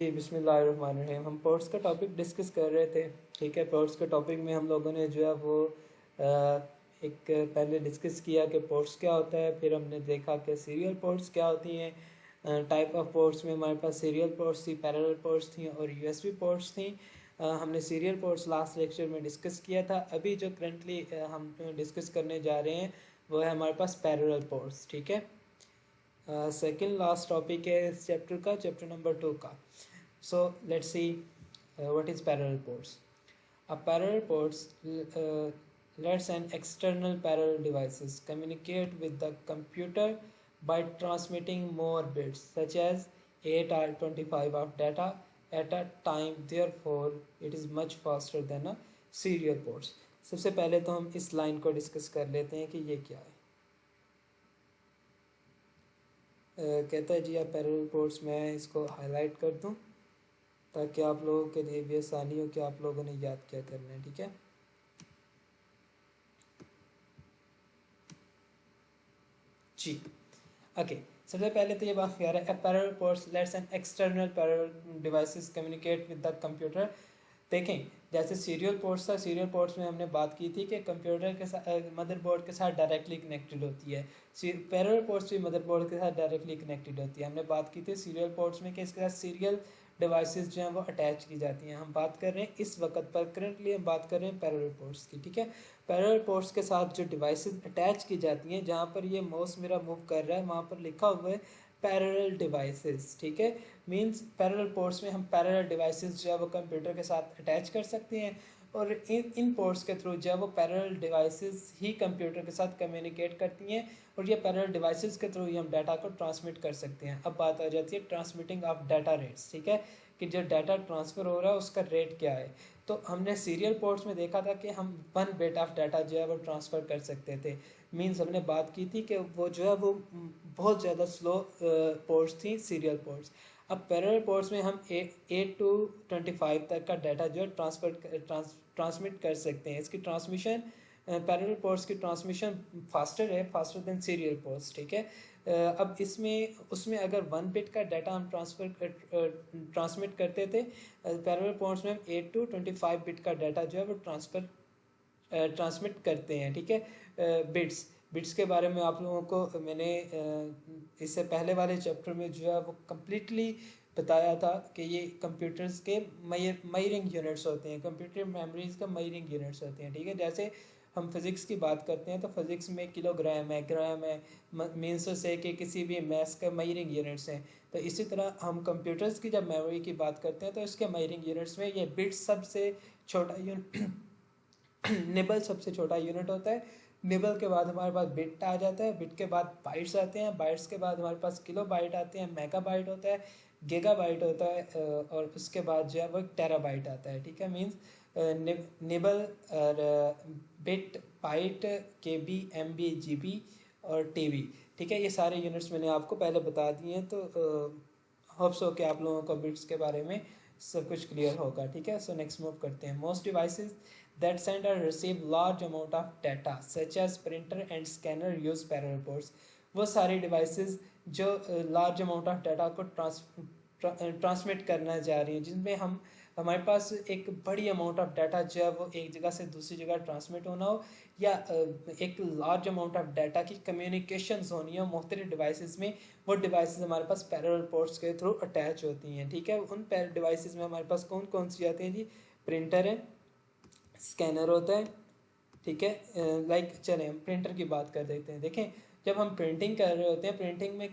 जी बिस्मिल्लाहिर्रहमानिर्रहीम। हम पोर्ट्स का टॉपिक डिस्कस कर रहे थे। ठीक है, पोर्ट्स के टॉपिक में हम लोगों ने जो है वो एक पहले डिस्कस किया कि पोर्ट्स क्या होता है, फिर हमने देखा कि सीरियल पोर्ट्स क्या होती हैं। टाइप ऑफ पोर्ट्स में हमारे पास सीरियल पोर्ट्स थी, पैरेलल पोर्ट्स थी और यूएसबी पोर्ट्स थी। हमने सीरियल पोर्ट्स लास्ट लेक्चर में डिस्कस किया था। अभी जो करंटली हम डिस्कस करने जा रहे हैं वो है हमारे पास पैरेलल पोर्ट्स। ठीक है, सेकंड लास्ट टॉपिक है इस चैप्टर का, चैप्टर नंबर 2 का। So let's see what is parallel ports. A parallel ports lets an external parallel devices communicate with the computer by transmitting more bits such as 8 or 25 of data at a time. Therefore, it is much faster than a serial ports. सबसे पहले तो हम इस line को discuss कर लेते हैं कि ये क्या है। कहता है जी आप पैरेलल पोर्ट्स, मैं इसको हाईलाइट कर दूं ताकि आप लोगों के लिए भी आसानी हो कि आप लोगों ने याद क्या करना है। ठीक है जी, ओके। सबसे पहले तो ये बात कह रहा है parallel ports let's an external parallel devices communicate with the computer. देखें, जैसे सीरियल पोर्ट्स था, सीरियल पोर्ट्स में हमने बात की थी कि कंप्यूटर के साथ मदरबोर्ड के साथ डायरेक्टली कनेक्टेड होती है। पैरेलल पोर्ट्स भी मदरबोर्ड के साथ डायरेक्टली कनेक्टेड होती है। हमने बात की थी सीरियल पोर्ट्स में कि इसके साथ सीरियल डिवाइसेस जो हैं वो अटैच की जाती हैं। हम बात कर रहे हैं इस वक्त पर, करंटली हम बात कर रहे हैं पैरेलल पोर्ट्स की। ठीक है, पैरेलल पोर्ट्स के साथ जो डिवाइसेस अटैच की जाती हैं, जहाँ पर ये माउस मेरा मूव कर रहा है वहाँ पर लिखा हुआ है पैरेलल डिवाइसेस। ठीक है, मींस पैरेलल पोर्ट्स में हम पैरेलल डिवाइसेस जो है वो कंप्यूटर के साथ अटैच कर सकते हैं और इन पोर्ट्स के थ्रू जो है वो पैरेलल डिवाइसेस ही कंप्यूटर के साथ कम्युनिकेट करती हैं और ये पैरेलल डिवाइसेस के थ्रू ही हम डाटा को ट्रांसमिट कर सकते हैं। अब बात आ जाती है ट्रांसमिटिंग ऑफ डाटा रेट्स। ठीक है, कि जो डाटा ट्रांसफ़र हो रहा है उसका रेट क्या है। तो हमने सीरियल पोर्ट्स में देखा था कि हम 1 बिट ऑफ डाटा जो है वो ट्रांसफ़र कर सकते थे। मींस हमने बात की थी कि वो जो है वो बहुत ज़्यादा स्लो पोर्ट्स थी सीरियल पोर्ट्स। अब पैरेलल पोर्ट्स में हम 8 to 25 तक का डाटा जो है ट्रांसमिट कर सकते हैं। इसकी ट्रांसमिशन पैरेलल पोर्ट्स की ट्रांसमिशन फास्टर है, फास्टर देन सीरियल पोर्ट्स। ठीक है, अब इसमें उसमें अगर 1 बिट का डाटा हम ट्रांसमिट करते थे, पैरेलल पोर्ट्स में हम 8 to 25 बिट का डाटा जो है वो ट्रांसमिट करते हैं। ठीक है, बिट्स के बारे में आप लोगों को मैंने इससे पहले वाले चैप्टर में जो है वो कम्प्लीटली बताया था कि ये कंप्यूटर्स के मेजरिंग यूनिट्स होते हैं, कंप्यूटर मेमोरीज का मेजरिंग यूनिट्स होते हैं। ठीक है, जैसे हम फिज़िक्स की बात करते हैं तो फिज़िक्स में किलोग्राम है, ग्राम है, मीन्स से कि किसी भी मैथ्स का मेजरिंग यूनिट्स हैं। तो इसी तरह हम कंप्यूटर्स की जब मेमोरी की बात करते हैं तो इसके मेजरिंग यूनिट्स में ये बिट्स सबसे छोटा यूनिट निबल सबसे छोटा यूनिट होता है। निबल के बाद हमारे पास बिट आ जाता है, बिट के बाद बाइट्स आते हैं, बाइट्स के बाद हमारे पास किलो बाइट आते हैं, मेगा बाइट होता है, गीगा बाइट होता है और उसके बाद जो है वो टेरा बाइट आता है। ठीक है, मीन्स निबल और bit, byte, K B, M B, G B और टी बी। ठीक है, ये सारे यूनिट्स मैंने आपको पहले बता दिए हैं। तो होप्स हो कि आप लोगों को बिट्स के बारे में सब कुछ क्लियर होगा। ठीक है, सो नेक्स्ट मूव करते हैं। Most devices that send or receive large amount of data such as printer and scanner use parallel ports। वो सारी डिवाइसेस जो लार्ज अमाउंट ऑफ डाटा को ट्रांसमिट करना जा रही हैं, जिनमें हमारे पास एक बड़ी अमाउंट ऑफ डाटा जो है वो एक जगह से दूसरी जगह ट्रांसमिट होना हो या एक लार्ज अमाउंट ऑफ डाटा की कम्युनिकेशंस होनी हो मुख्तलिफ डिवाइसेस में, वो डिवाइसेस हमारे पास पैरेलल पोर्ट्स के थ्रू अटैच होती हैं। ठीक है, उन डिवाइसेस में हमारे पास कौन कौन सी आती हैं जी? प्रिंटर है, स्कैनर होता है। ठीक है, लाइक चलें हम प्रिंटर की बात कर देते हैं। देखें, जब हम प्रिंटिंग कर रहे होते हैं, प्रिंटिंग में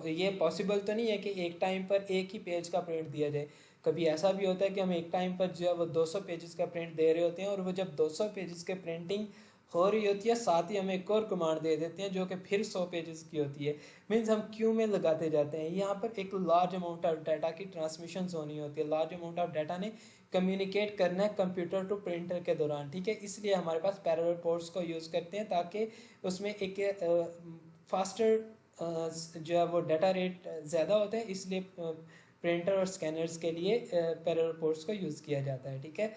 ये पॉसिबल तो नहीं है कि एक टाइम पर एक ही पेज का प्रिंट दिया जाए। कभी ऐसा भी होता है कि हम एक टाइम पर जो है वो 200 पेजेस का प्रिंट दे रहे होते हैं और वो जब 200 पेजेस के प्रिंटिंग हो रही होती है साथ ही हमें एक और कमांड दे देते हैं जो कि फिर 100 पेजेस की होती है। मीन्स हम क्यू में लगाते जाते हैं। यहाँ पर एक लार्ज अमाउंट ऑफ डाटा की ट्रांसमिशन होनी होती है, लार्ज अमाउंट ऑफ डाटा ने कम्युनिकेट करना है कंप्यूटर टू प्रिंटर के दौरान। ठीक है, इसलिए हमारे पास पैरेलल पोर्ट्स को यूज़ करते हैं ताकि उसमें एक फास्टर जो है वो डाटा रेट ज़्यादा होता है, इसलिए प्रिंटर और स्कैनर्स के लिए पैरेलल पोर्ट्स को यूज़ किया जाता है। ठीक है,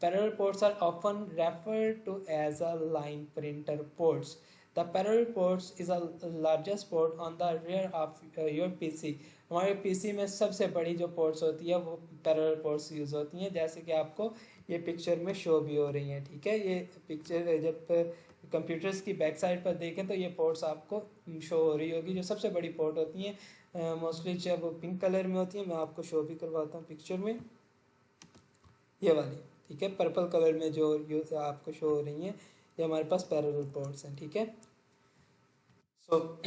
parallel ports are often referred to as a line printer ports. The parallel ports is a largest port on the rear of your PC. हमारे पीसी में सबसे बड़ी जो पोर्ट्स होती है वो पैरेलल पोर्ट्स यूज़ होती हैं, जैसे कि आपको ये पिक्चर में शो भी हो रही हैं, ठीक है। ये पिक्चर जब कंप्यूटर्स की बैक साइड पर देखें तो ये पोर्ट्स आपको शो हो रही होगी, जो सबसे बड़ी पोर्ट होती हैं। मोस्टली जब वो पिंक कलर में होती है, मैं आपको शो भी करवाता हूँ पिक्चर में, ये वाली, ठीक है, पर्पल कलर में जो आपको शो हो रही हैं, ये हमारे पास पैरेलल पोर्ट्स हैं, ठीक है। सो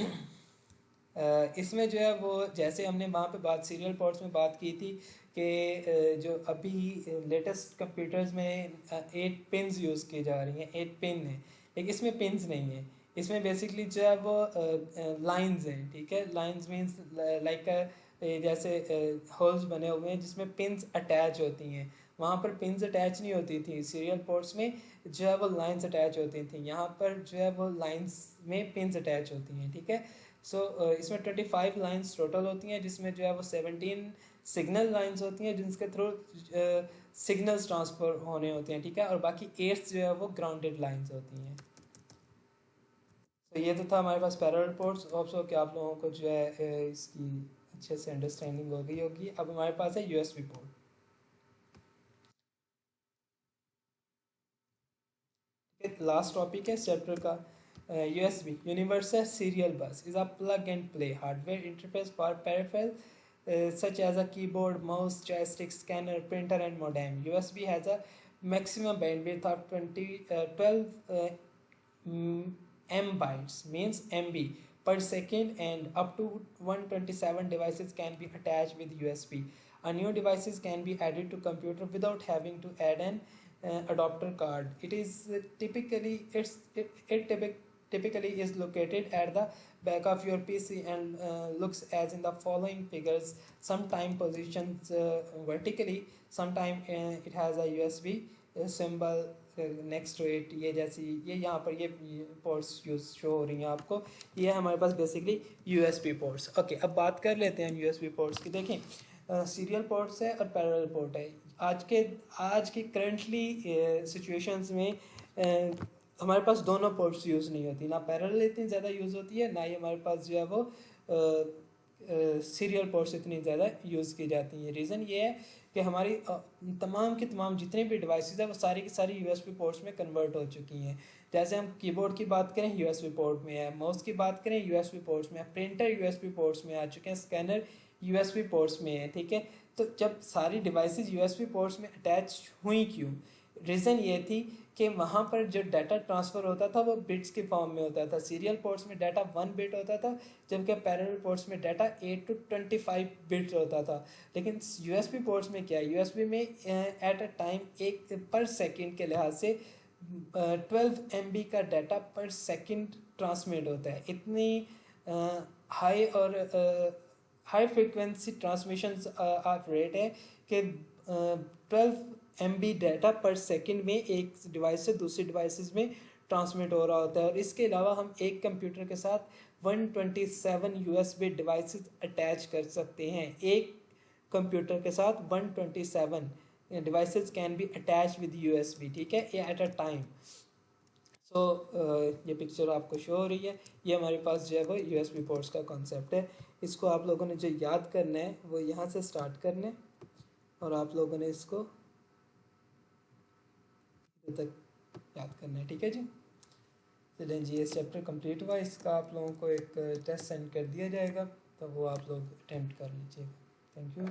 इसमें जो है वो जैसे हमने वहाँ पे बात सीरियल पोर्ट्स में बात की थी कि जो अभी लेटेस्ट कंप्यूटर्स में 8 पिन्स यूज़ की जा रही हैं, 8 पिन है, लेकिन इसमें पिन्स नहीं है, इसमें बेसिकली जो है वो लाइंस हैं, ठीक है। लाइंस मीन्स लाइक जैसे होल्स बने हुए हैं जिसमें पिन्स अटैच होती हैं। वहाँ पर पिन्स अटैच नहीं होती थी सीरियल पोर्ट्स में, जो है वो लाइंस अटैच होती थी। यहाँ पर जो है वो लाइंस में पिन्स अटैच होती हैं, ठीक है। इसमें 25 लाइंस टोटल होती हैं, जिसमें जो है वो 17 सिग्नल लाइंस होती हैं जिनके थ्रू सिग्नल्स ट्रांसफर होने होते हैं, ठीक है, और बाकी 8 जो है वो ग्राउंडेड लाइंस होती हैं। तो ये तो था हमारे पास पैरेलल पोर्ट्स। होप सो कि आप लोगों को जो है इसकी अच्छे से अंडरस्टैंडिंग हो गई होगी। अब हमारे पास है यूएसबी पोर्ट। लास्ट टॉपिक है चैप्टर का यूएसबी यूनिवर्सल सीरियल बस is a plug and play hardware interface for peripheral such as a keyboard, mouse, joystick, scanner, printer, and modem. USB has a maximum bandwidth of 12 M bytes, means MB per second, and up to 127 devices can be attached with USB. A new devices can be added to computer without having to add an adapter card. It is typically is located at the back of your PC and looks as in the following figures. Sometime positions vertically, sometime it has a USB symbol next to it. ये जैसी ये यहाँ पर ये ports use show हो रही हैं आपको, ये हमारे पास बेसिकली यूएसबी पोर्ट्स। ओके, अब बात कर लेते हैं यूएसबी पोर्ट्स की। देखें सीरियल पोर्ट्स है और पैरेलल पोर्ट है। आज की करंटली सिचुएशंस में हमारे पास दोनों पोर्ट्स यूज़ नहीं होती, ना पैरेलल इतनी ज़्यादा यूज़ होती है, ना ही हमारे पास जो है वो सीरियल पोर्ट्स इतनी ज़्यादा यूज़ की जाती हैं। रीज़न ये है कि हमारी तमाम की तमाम जितनी भी डिवाइसेस है वो सारी की सारी यूएसबी पोर्ट्स में कन्वर्ट हो चुकी हैं। जैसे हम कीबोर्ड की बात करें यूएसबी पोर्ट में है, माउस की बात करें यूएसबी पोर्ट्स में है, प्रिंटर यूएसबी पोर्ट्स में आ चुके हैं, स्कैनर यूएसबी पोर्ट्स में है, ठीक है। तो जब सारी डिवाइसेस यूएसबी पोर्ट्स में अटैच हुई क्यों? रीज़न ये थी कि वहाँ पर जो डाटा ट्रांसफ़र होता था वो बिट्स के फॉर्म में होता था। सीरियल पोर्ट्स में डाटा 1 बिट होता था, जबकि पैरेलल पोर्ट्स में डाटा 8 to 25 बिट होता था। लेकिन यूएसबी पोर्ट्स में क्या है, यूएसबी में एट अ टाइम एक पर सेकंड के लिहाज से 12 MB का डाटा पर सेकंड ट्रांसमिट होता है। इतनी हाई और high frequency transmission of rate है कि 12 MB डाटा पर सेकंड में एक डिवाइस से दूसरी डिवाइसेस में ट्रांसमिट हो रहा होता है। और इसके अलावा हम एक कंप्यूटर के साथ 127 USB डिवाइसेस अटैच कर सकते हैं। एक कंप्यूटर के साथ 127 devices can be attach with USB, ठीक है, एट अ टाइम। सो ये पिक्चर आपको शो हो रही है, ये हमारे पास जो है वो USB पोर्ट्स का कॉन्सेप्ट है। इसको आप लोगों ने जो याद करना है वो यहाँ से स्टार्ट करना है और आप लोगों ने इसको तक याद करना है, ठीक है जी। चलें जी, ये चैप्टर कंप्लीट हुआ। इसका आप लोगों को एक टेस्ट सेंड कर दिया जाएगा, तो वो आप लोग अटेम्प्ट कर लीजिएगा। Thank you.